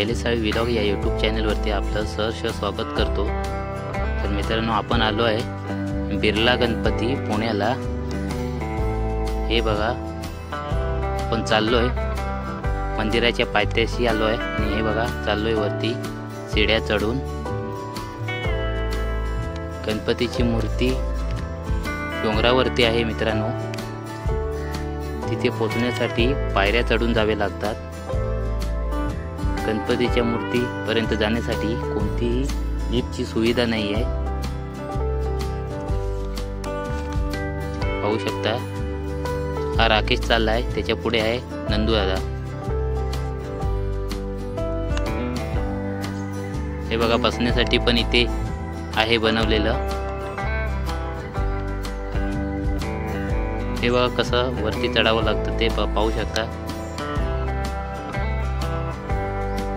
Shailesh Salvi vlog या YouTube चॅनलवरती आपलं सहर्ष स्वागत करतो। तर मित्रांनो, आपण आलो आहे बिर्ला गणपती पुण्याला। हे बघा, आपण चाललोय मंदिराच्या पायथ्याशी आलो आहे आणि हे बघा चाललोय वरती सीड्या चढून। गणपतीची मूर्ती डोंगरावरती आहे मित्रांनो, तिथे पोहोचण्यासाठी पायऱ्या चढून जावे लागतात। गणपतीच्या मूर्तीपर्यंत जाण्यासाठी कोणतीही लिफ्टची सुविधा नाही आहे। पाहू शकता, हा राकेश चाललाय, त्याच्या पुढे आहे नंदू दादा। हे बघा, बसण्यासाठी पण इथे आहे बनवलेलं। हे बघा कसं वरती चढावं लागतं ते पाहू शकता।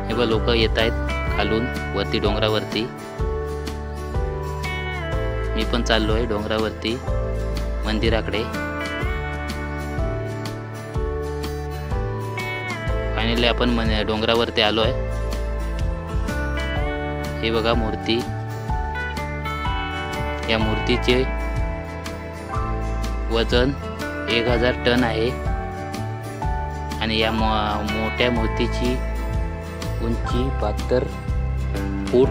हे बघा, लोक येत आहेत खालून वरती डोंगरावरती। मी पण चाललोय डोंगरावरती मंदिराकडे। फायनली आपण डोंगरावरती आलोय। हे बघा मूर्ती, या मूर्तीचे वजन 1000 टन आहे आणि या मोठ्या मूर्तीची उंची 72 फूट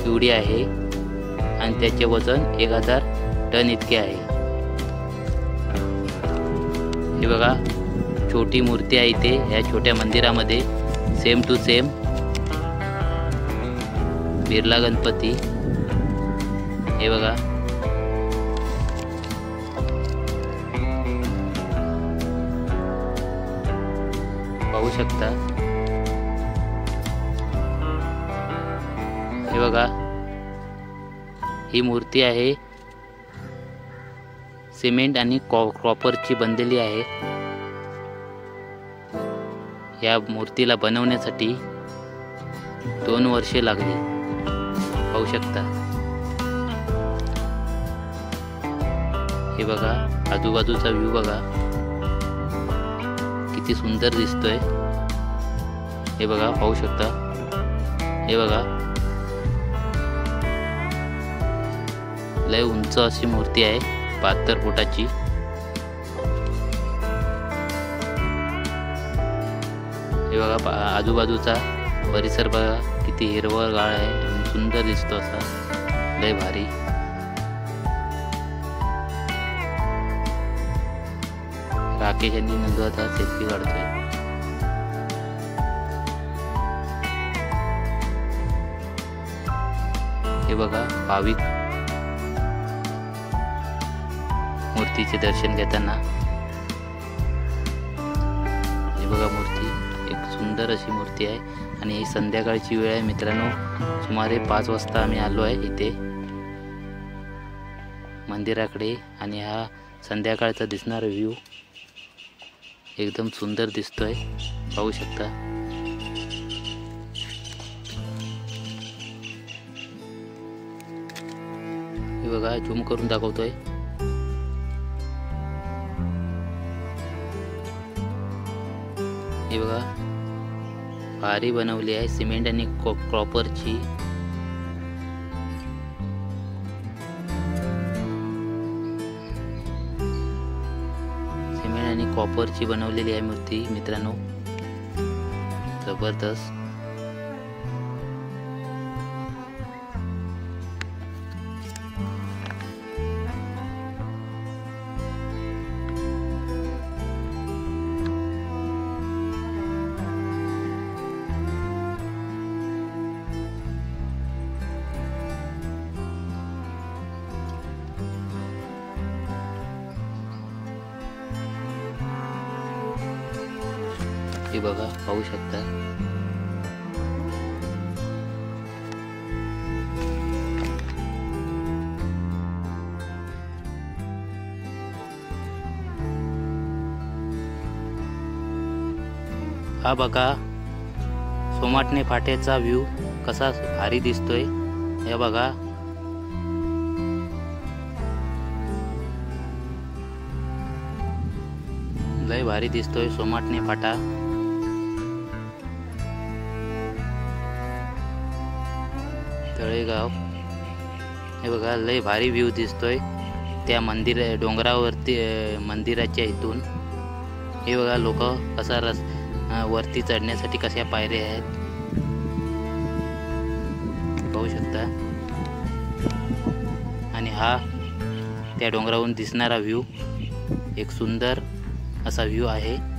एवढी आहे आणि त्याचे वजन 1000 टन इतके आहे। हे बघा, छोटी मूर्ती आहे इथे या छोट्या मंदिरामध्ये, same to same Birla Ganpati. हे बघा, पाहू शकता। हे बघा, ही मूर्ती आहे सिमेंट आणि कॉपरची बनलेली आहे। या मूर्तीला बनवण्यासाठी 2 वर्षे लागली, पाहू शकता। हे बघा, आजूबाजूचा व्ह्यू बघा किती सुंदर दिसतोय। हे बघा, पाहू शकता। हे बघा, लय उंच अशी मूर्ती आहे, 72 फुटाची। हे बघा, आजूबाजूचा परिसर बघा किती हिरवळगार आहे आणि सुंदर दिसतो असा, लय भारी। राकेश यांनी नंदूचा सेल्फी काढतोय। हे बघा, भाविक मूर्तीचे दर्शन घेताना। हे बघा, मूर्ती एक सुंदर अशी मूर्ती आहे आणि ही संध्याकाळची वेळ आहे मित्रांनो। सुमारे 5 वाजता आम्ही आलो आहे इथे मंदिराकडे आणि हा संध्याकाळचा दिसणारा व्ह्यू एकदम सुंदर दिसतोय, पाहू शकता। हे बघा, झूम करून दाखवतोय। हे बघा, भारी बनवली आहे सिमेंट आणि कॉपरची। सिमेंट आणि कॉपरची बनवलेली आहे मूर्ती मित्रांनो, जबरदस्त। हे बघा, पाहू शकता। हा बघा, सोमाटणे फाट्याचा व्ह्यू कसा भारी दिसतोय। हे बघा, लय भारी दिसतोय सोमाटणे फाटा। तळेगाव. हे बघा लय भारी व्ह्यू दिसतोय त्या डोंगरावरती मंदिराच्या इथून. हे बघा लोक कसा वरती चढण्यासाठी कशा पायऱ्या आहेत पाहू शकता. आणि हा त्या डोंगरावरून दिसणारा व्ह्यू एक सुंदर असा व्ह्यू आहे.